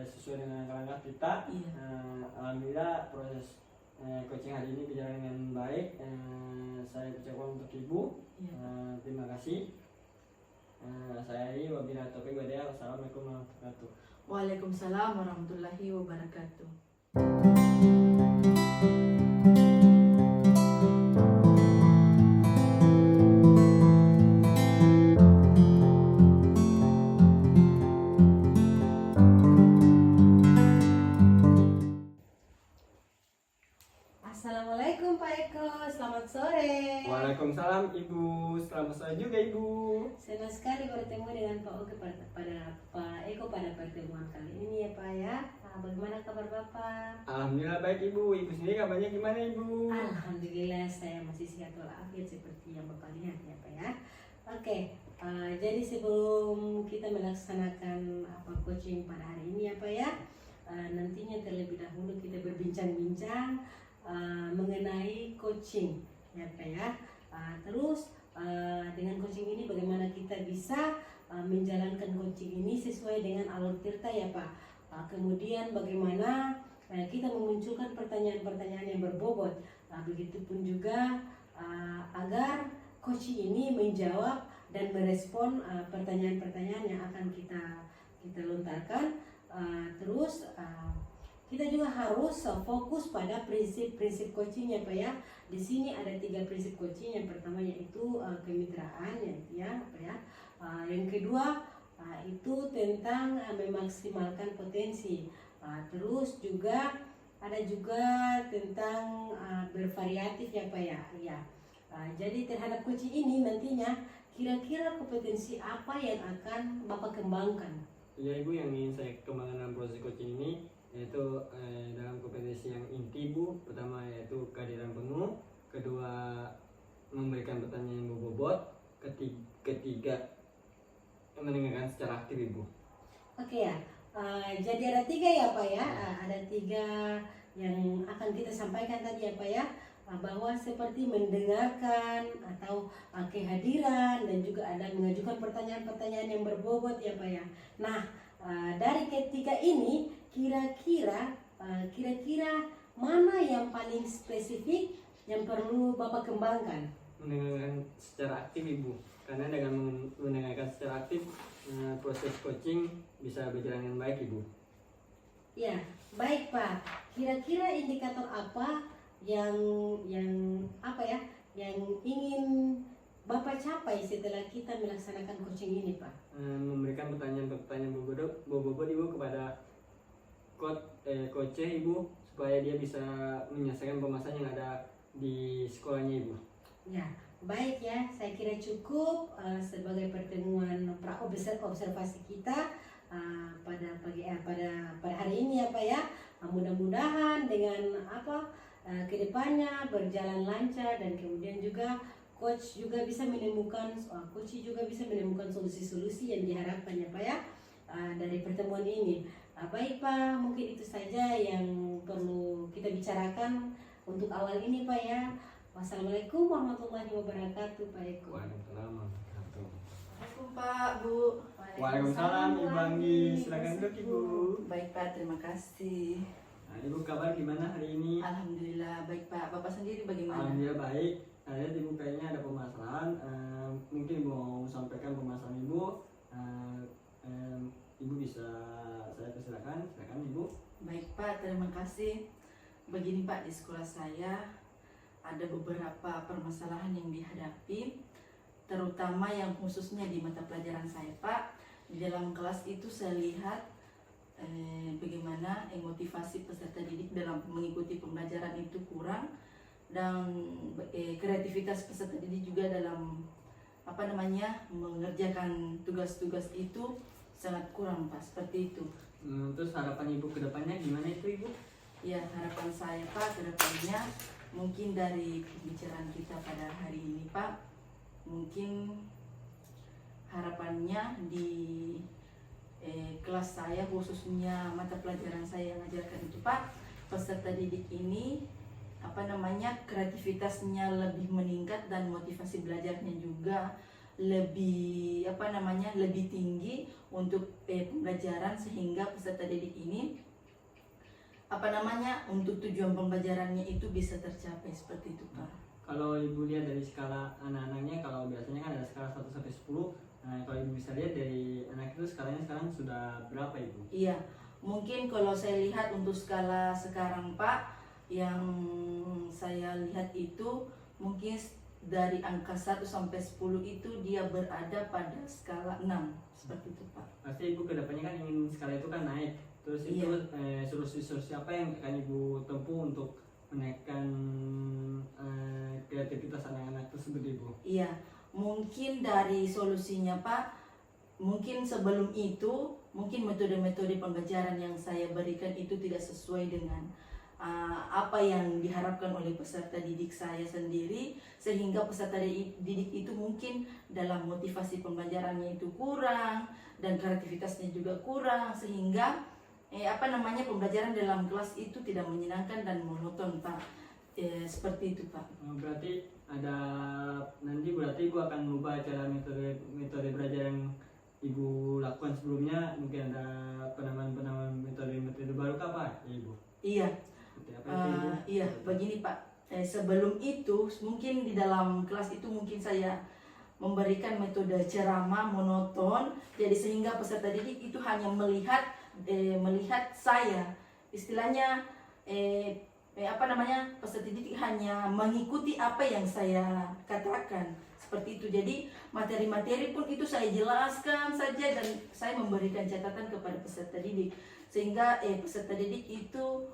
Speaker 2: sesuai dengan langkah kita.
Speaker 1: Iya.
Speaker 2: Alhamdulillah proses coaching hari ini berjalan dengan baik. Saya ucapkan untuk Ibu.
Speaker 1: Iya.
Speaker 2: Terima kasih. Saya ini wabillahi taufiq wal hidayah. Wassalamualaikum warahmatullahi wabarakatuh.
Speaker 1: Waalaikumsalam warahmatullahi wabarakatuh.
Speaker 3: Assalamualaikum Pak Eko, selamat sore.
Speaker 2: Waalaikumsalam Ibu, selamat sore juga Ibu.
Speaker 3: Senang sekali bertemu dengan Pak Oke pada Pak Eko pada pertemuan kali ini ya Pak ya. Bagaimana kabar Bapak?
Speaker 2: Alhamdulillah baik Ibu. Ibu sendiri kabarnya gimana Ibu?
Speaker 3: Alhamdulillah saya masih sehat walafiat seperti yang Bapak lihat ya Pak ya. Oke, jadi sebelum kita melaksanakan coaching pada hari ini ya Pak ya, nantinya terlebih dahulu kita berbincang-bincang mengenai coaching ya Pak ya. Terus dengan coaching ini bagaimana kita bisa menjalankan coaching ini sesuai dengan alur tirta ya Pak. Kemudian bagaimana kita memunculkan pertanyaan-pertanyaan yang berbobot. Begitupun juga agar coaching ini menjawab dan merespon pertanyaan-pertanyaan yang akan kita lontarkan. Terus kita juga harus fokus pada prinsip-prinsip coaching ya Pak ya. Di sini ada 3 prinsip coaching. Yang pertama yaitu kemitraan ya Pak ya. Yang kedua itu tentang memaksimalkan potensi. Terus juga ada juga tentang bervariatif ya Pak ya. Jadi terhadap coaching ini nantinya kira-kira kompetensi apa yang akan Bapak kembangkan?
Speaker 2: Ya Ibu, yang ingin saya kembangkan dalam proses coaching ini yaitu dalam kompetensi yang inti Bu. Pertama yaitu kehadiran penuh, kedua memberikan pertanyaan yang berbobot, ketiga mendengarkan secara aktif Ibu.
Speaker 3: Oke ya, jadi ada 3 ya Pak ya. Ada 3 yang akan kita sampaikan tadi ya Pak ya, bahwa seperti mendengarkan atau kehadiran, dan juga ada mengajukan pertanyaan-pertanyaan yang berbobot ya Pak ya. Nah, dari ketiga ini kira-kira kira-kira mana yang paling spesifik yang perlu Bapak kembangkan?
Speaker 2: Mendengarkan secara aktif Ibu, karena dengan mendengarkan secara aktif proses coaching bisa berjalan dengan baik Ibu.
Speaker 3: Ya, baik Pak. Kira-kira indikator apa yang apa ya, yang ingin Bapak capai setelah kita melaksanakan coaching ini, Pak?
Speaker 2: Memberikan pertanyaan-pertanyaan bobot Ibu kepada coach Ibu, supaya dia bisa menyelesaikan permasalahan yang ada di sekolahnya Ibu.
Speaker 3: Ya, baik ya. Saya kira cukup sebagai pertemuan observasi kita pada hari ini ya Pak ya. Mudah-mudahan dengan kedepannya berjalan lancar, dan kemudian juga coach juga bisa menemukan solusi-solusi yang diharapkan ya Pak ya dari pertemuan ini. Baik Pak, mungkin itu saja yang perlu kita bicarakan untuk awal ini Pak ya. Wassalamualaikum warahmatullahi wabarakatuh Pak Eko.
Speaker 2: Waalaikumsalam warahmatullahi wabarakatuh.
Speaker 1: Assalamualaikum Pak, Bu.
Speaker 2: Waalaikumsalam Ibu Anggi, silakan duduk Ibu.
Speaker 1: Baik Pak, terima kasih.
Speaker 2: Nah, Ibu kabar gimana hari ini?
Speaker 1: Alhamdulillah baik Pak. Bapak sendiri bagaimana?
Speaker 2: Alhamdulillah baik. Saya Ibu kayaknya ada permasalahan. Mungkin Ibu mau sampaikan permasalahan Ibu. Ibu bisa saya persilakan Ibu.
Speaker 1: Baik Pak, terima kasih. Begini Pak, di sekolah saya ada beberapa permasalahan yang dihadapi, terutama yang khususnya di mata pelajaran saya Pak. Di dalam kelas itu saya lihat bagaimana motivasi peserta didik dalam mengikuti pembelajaran itu kurang, dan kreativitas peserta didik juga dalam mengerjakan tugas-tugas itu sangat kurang Pak, seperti itu.
Speaker 2: Terus harapan Ibu ke depannya gimana itu Ibu?
Speaker 1: Ya, harapan saya Pak ke depannya, mungkin dari pembicaraan kita pada hari ini Pak, mungkin harapannya di kelas saya, khususnya mata pelajaran saya yang ajarkan itu Pak, peserta didik ini kreativitasnya lebih meningkat dan motivasi belajarnya juga lebih lebih tinggi untuk pembelajaran, sehingga peserta didik ini untuk tujuan pembelajarannya itu bisa tercapai, seperti itu Pak.
Speaker 2: Kalau Ibu lihat dari skala anak-anaknya, kalau biasanya kan ada skala 1 sampai 10. Nah, kalau Ibu bisa lihat dari anak itu skalanya sekarang sudah berapa Ibu?
Speaker 1: Iya, mungkin kalau saya lihat untuk skala sekarang Pak, yang saya lihat itu mungkin dari angka 1 sampai 10 itu dia berada pada skala 6, seperti itu Pak.
Speaker 2: Pasti Ibu kedepannya kan ingin skala itu kan naik. Terus itu solusi-solusi apa yang akan Ibu tempuh untuk menaikkan kreativitas anak-anak tersebut Ibu?
Speaker 1: Iya, mungkin dari solusinya Pak, mungkin sebelum itu mungkin metode-metode pembelajaran yang saya berikan itu tidak sesuai dengan apa yang diharapkan oleh peserta didik saya sendiri, sehingga peserta didik itu mungkin dalam motivasi pembelajarannya itu kurang dan kreativitasnya juga kurang, sehingga pembelajaran dalam kelas itu tidak menyenangkan dan monoton Pak. Seperti itu Pak.
Speaker 2: Berarti berarti Ibu akan mengubah cara metode belajar yang Ibu lakukan sebelumnya. Mungkin ada penamaan metode baru kah Pak Ibu?
Speaker 1: Iya.
Speaker 2: Apa itu, Ibu?
Speaker 1: Iya, begini Pak. Sebelum itu mungkin di dalam kelas itu mungkin saya memberikan metode ceramah monoton, jadi sehingga peserta didik itu hanya melihat saya, istilahnya peserta didik hanya mengikuti apa yang saya katakan, seperti itu. Jadi materi-materi pun itu saya jelaskan saja, dan saya memberikan catatan kepada peserta didik, sehingga peserta didik itu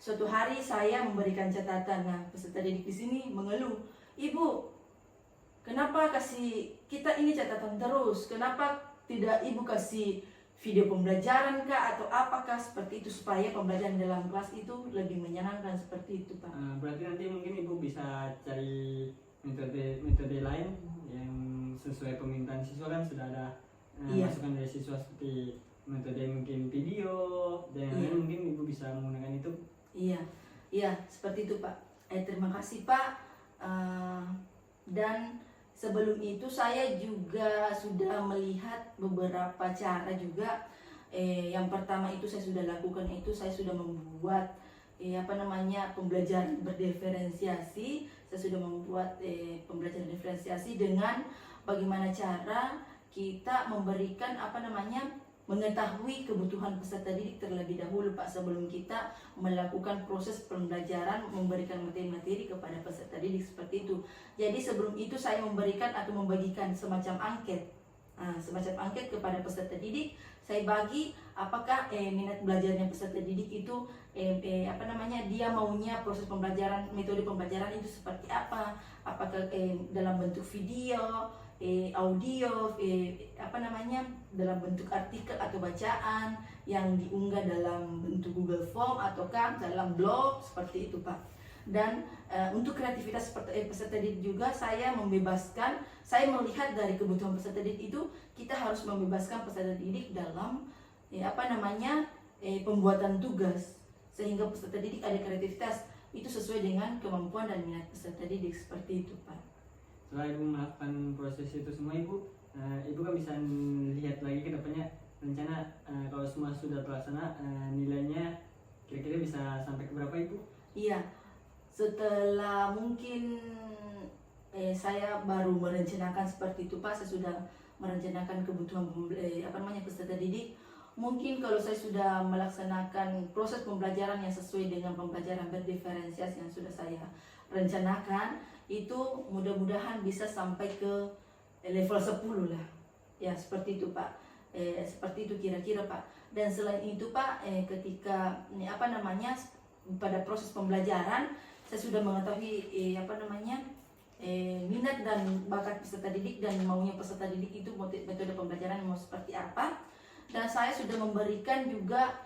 Speaker 1: suatu hari saya memberikan catatan. Nah, peserta didik di sini mengeluh, "Ibu, kenapa kasih kita ini catatan terus? Kenapa tidak Ibu kasih video pembelajaran kah atau apakah?" Seperti itu, supaya pembelajaran dalam kelas itu lebih menyenangkan, seperti itu Pak.
Speaker 2: Berarti nanti mungkin Ibu bisa cari metode lain yang sesuai permintaan siswa, kan sudah ada masukan dari siswa seperti metode mungkin video dan lain, mungkin Ibu bisa menggunakan itu.
Speaker 1: Iya, seperti itu Pak. Terima kasih Pak. Dan sebelum itu saya juga sudah melihat beberapa cara juga. Yang pertama itu saya sudah lakukan, itu saya sudah membuat pembelajaran berdiferensiasi. Saya sudah membuat pembelajaran diferensiasi dengan bagaimana cara kita memberikan mengetahui kebutuhan peserta didik terlebih dahulu Pak, sebelum kita melakukan proses pembelajaran, memberikan materi-materi kepada peserta didik seperti itu. Jadi sebelum itu saya memberikan atau membagikan semacam angket, kepada peserta didik. Saya bagi apakah minat belajarnya peserta didik itu dia maunya proses pembelajaran, metode pembelajaran itu seperti apa, apakah dalam bentuk video, audio, dalam bentuk artikel atau bacaan yang diunggah dalam bentuk Google Form ataukah dalam blog seperti itu Pak. Dan untuk kreativitas peserta didik juga saya melihat dari kebutuhan peserta didik itu kita harus membebaskan peserta didik dalam pembuatan tugas, sehingga peserta didik ada kreativitas itu sesuai dengan kemampuan dan minat peserta didik seperti itu Pak.
Speaker 2: Setelah Ibu melakukan proses itu semua Ibu, Ibu kan bisa lihat lagi ke depannya rencana kalau semua sudah terlaksana, nilainya kira-kira bisa sampai ke berapa Ibu?
Speaker 1: Iya, setelah mungkin saya baru merencanakan seperti itu Pak. Saya sudah merencanakan kebutuhan peserta didik. Mungkin kalau saya sudah melaksanakan proses pembelajaran yang sesuai dengan pembelajaran berdiferensiasi yang sudah saya rencanakan, itu mudah-mudahan bisa sampai ke level 10 lah. Ya, seperti itu Pak. Seperti itu kira-kira Pak. Dan selain itu Pak, ketika pada proses pembelajaran saya sudah mengetahui minat dan bakat peserta didik dan maunya peserta didik itu metode pembelajaran mau seperti apa. Dan saya sudah memberikan juga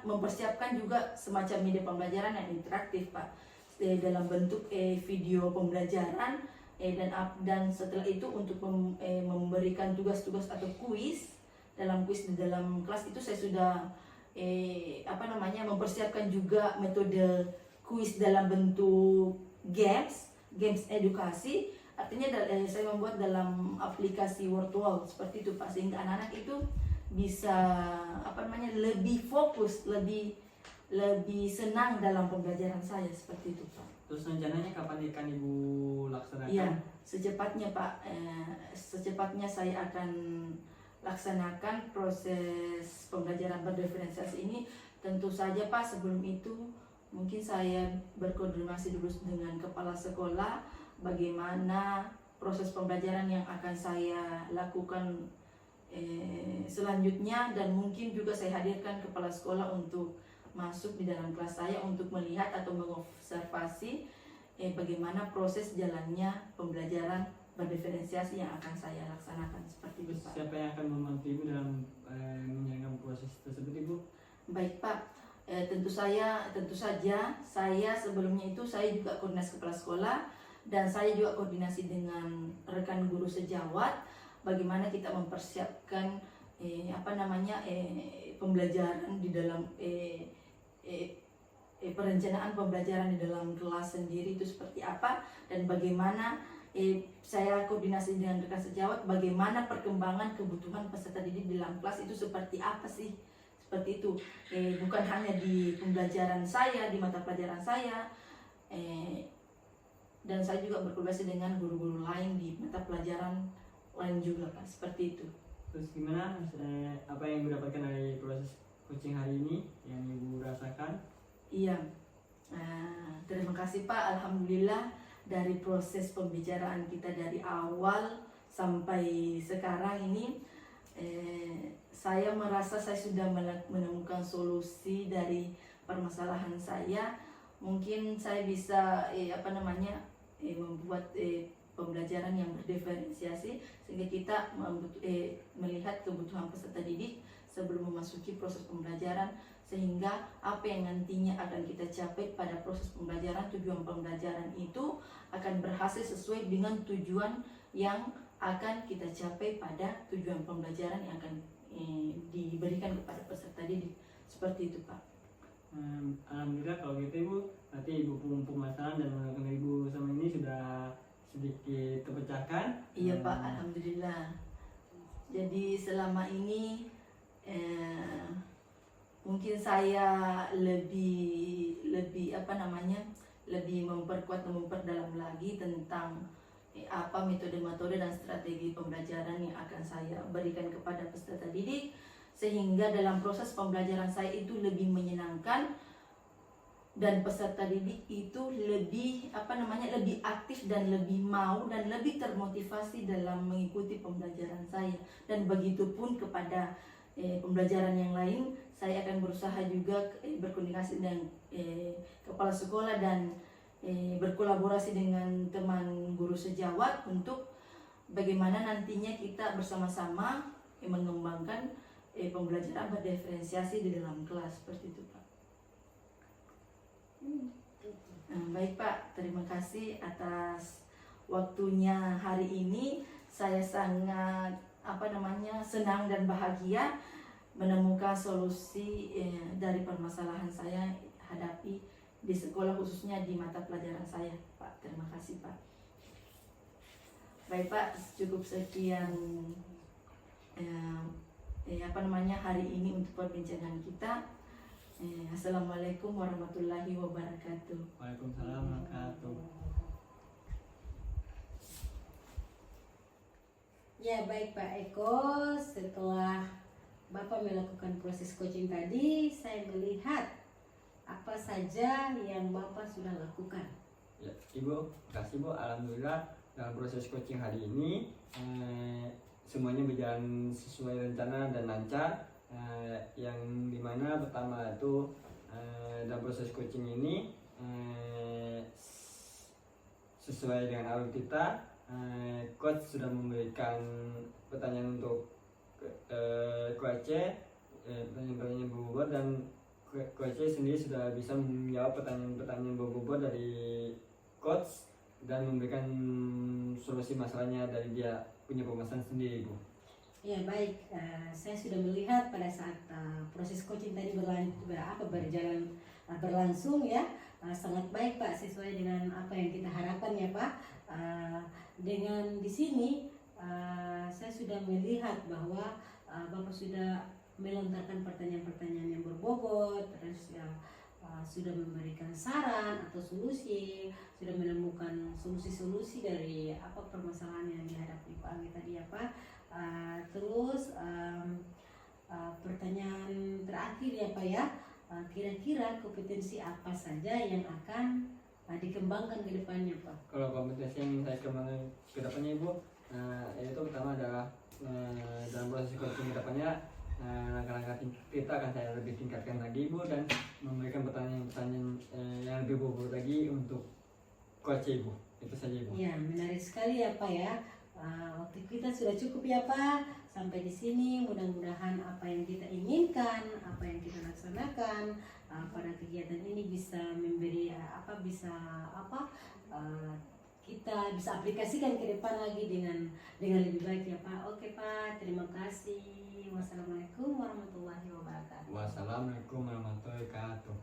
Speaker 1: mempersiapkan juga semacam media pembelajaran yang interaktif Pak, dalam bentuk video pembelajaran, dan setelah itu untuk memberikan tugas-tugas atau kuis di dalam kelas itu saya sudah mempersiapkan juga metode kuis dalam bentuk games edukasi. Artinya saya membuat dalam aplikasi Wordwall seperti itu Pak, sehingga anak-anak itu bisa lebih fokus, lebih senang dalam pembelajaran saya seperti itu Pak.
Speaker 2: Terus rencananya kapan akan Ibu laksanakan?
Speaker 1: Iya, secepatnya Pak. Secepatnya saya akan laksanakan proses pembelajaran berdiferensiasi ini. Tentu saja Pak, sebelum itu mungkin saya berkoordinasi dulu dengan kepala sekolah bagaimana proses pembelajaran yang akan saya lakukan selanjutnya, dan mungkin juga saya hadirkan kepala sekolah untuk masuk di dalam kelas saya untuk melihat atau mengobservasi bagaimana proses jalannya pembelajaran berdiferensiasi yang akan saya laksanakan seperti itu Pak.
Speaker 2: Siapa yang akan membantu Ibu dalam menjalankan proses tersebut Ibu?
Speaker 1: Baik Pak, tentu saja saya sebelumnya itu saya juga koordinasi kepala sekolah, dan saya juga koordinasi dengan rekan guru sejawat bagaimana kita mempersiapkan pembelajaran di dalam perencanaan pembelajaran di dalam kelas sendiri itu seperti apa, dan bagaimana saya koordinasi dengan rekan sejawat bagaimana perkembangan kebutuhan peserta didik di dalam kelas itu seperti apa sih, seperti itu. Bukan hanya di pembelajaran saya, di mata pelajaran saya, dan saya juga berkolaborasi dengan guru-guru lain di mata pelajaran lain juga Pak, seperti itu.
Speaker 2: Terus gimana apa yang Ibu dapatkan dari proses coaching hari ini yang Ibu rasakan?
Speaker 1: Iya, terima kasih Pak. Alhamdulillah dari proses pembicaraan kita dari awal sampai sekarang ini, saya merasa saya sudah menemukan solusi dari permasalahan saya. Mungkin saya bisa membuat pembelajaran yang berdiferensiasi sehingga kita melihat kebutuhan peserta didik sebelum memasuki proses pembelajaran, sehingga apa yang nantinya akan kita capai pada proses pembelajaran, tujuan pembelajaran itu akan berhasil sesuai dengan tujuan yang akan kita capai pada tujuan pembelajaran yang akan diberikan kepada peserta didik, seperti itu Pak.
Speaker 2: Alhamdulillah kalau gitu Ibu, berarti Ibu pemasaran dan menurut Ibu sama ini sudah sedikit terpecahkan.
Speaker 1: Iya Pak, alhamdulillah. Jadi selama ini mungkin saya lebih lebih memperdalam lagi tentang apa metode-metode dan strategi pembelajaran yang akan saya berikan kepada peserta didik, sehingga dalam proses pembelajaran saya itu lebih menyenangkan dan peserta didik itu lebih lebih aktif dan lebih mau dan lebih termotivasi dalam mengikuti pembelajaran saya. Dan begitupun kepada pembelajaran yang lain, saya akan berusaha juga berkomunikasi dengan kepala sekolah dan berkolaborasi dengan teman guru sejawat untuk bagaimana nantinya kita bersama-sama mengembangkan pembelajaran berdiferensiasi di dalam kelas, seperti itu Pak. Baik Pak, terima kasih atas waktunya hari ini. Saya sangat senang dan bahagia menemukan solusi dari permasalahan saya hadapi di sekolah, khususnya di mata pelajaran saya Pak. Terima kasih Pak. Baik Pak, cukup sekian hari ini untuk perbincangan kita. Assalamualaikum warahmatullahi wabarakatuh.
Speaker 2: Waalaikumsalam warahmatullahi wabarakatuh.
Speaker 3: Ya baik Pak Eko, setelah Bapak melakukan proses coaching tadi, saya melihat apa saja yang Bapak sudah lakukan.
Speaker 2: Ya, Ibu, makasih Bu. Alhamdulillah dalam proses coaching hari ini semuanya berjalan sesuai rencana dan lancar. Yang dimana pertama itu dalam proses coaching ini sesuai dengan alur kita, coach sudah memberikan pertanyaan untuk coach, pertanyaan berbobot, dan coach sendiri sudah bisa menjawab pertanyaan berbobot dari coach dan memberikan solusi masalahnya dari dia punya pemasaran sendiri, Bu.
Speaker 3: Ya baik, saya sudah melihat pada saat proses coaching tadi berlangsung ya, sangat baik Pak, sesuai dengan apa yang kita harapkan ya Pak. Dengan di sini saya sudah melihat bahwa Bapak sudah melontarkan pertanyaan-pertanyaan yang berbobot, terus ya sudah memberikan saran atau solusi, sudah menemukan solusi-solusi dari apa permasalahan yang dihadapi Pak Anggi tadi ya Pak. Terus pertanyaan terakhir ya Pak ya, kira-kira kompetensi apa saja yang akan dikembangkan ke depannya Pak?
Speaker 2: Kalau kompetensi yang saya kembangkan ke depannya Ibu, yaitu pertama adalah dalam proses coaching ke depannya, langkah-langkah kita akan saya lebih tingkatkan lagi Ibu, dan memberikan pertanyaan-pertanyaan yang lebih bobot lagi untuk coach Ibu. Itu saja Ibu.
Speaker 3: Ya, menarik sekali ya Pak ya. Waktu kita sudah cukup ya Pak. Sampai di sini, mudah-mudahan apa yang kita inginkan, apa yang kita laksanakan pada kegiatan ini bisa memberi kita bisa aplikasikan ke depan lagi dengan lebih baik ya Pak. Oke Pak, terima kasih. Wassalamualaikum warahmatullahi wabarakatuh.
Speaker 2: Wassalamualaikum warahmatullahi wabarakatuh.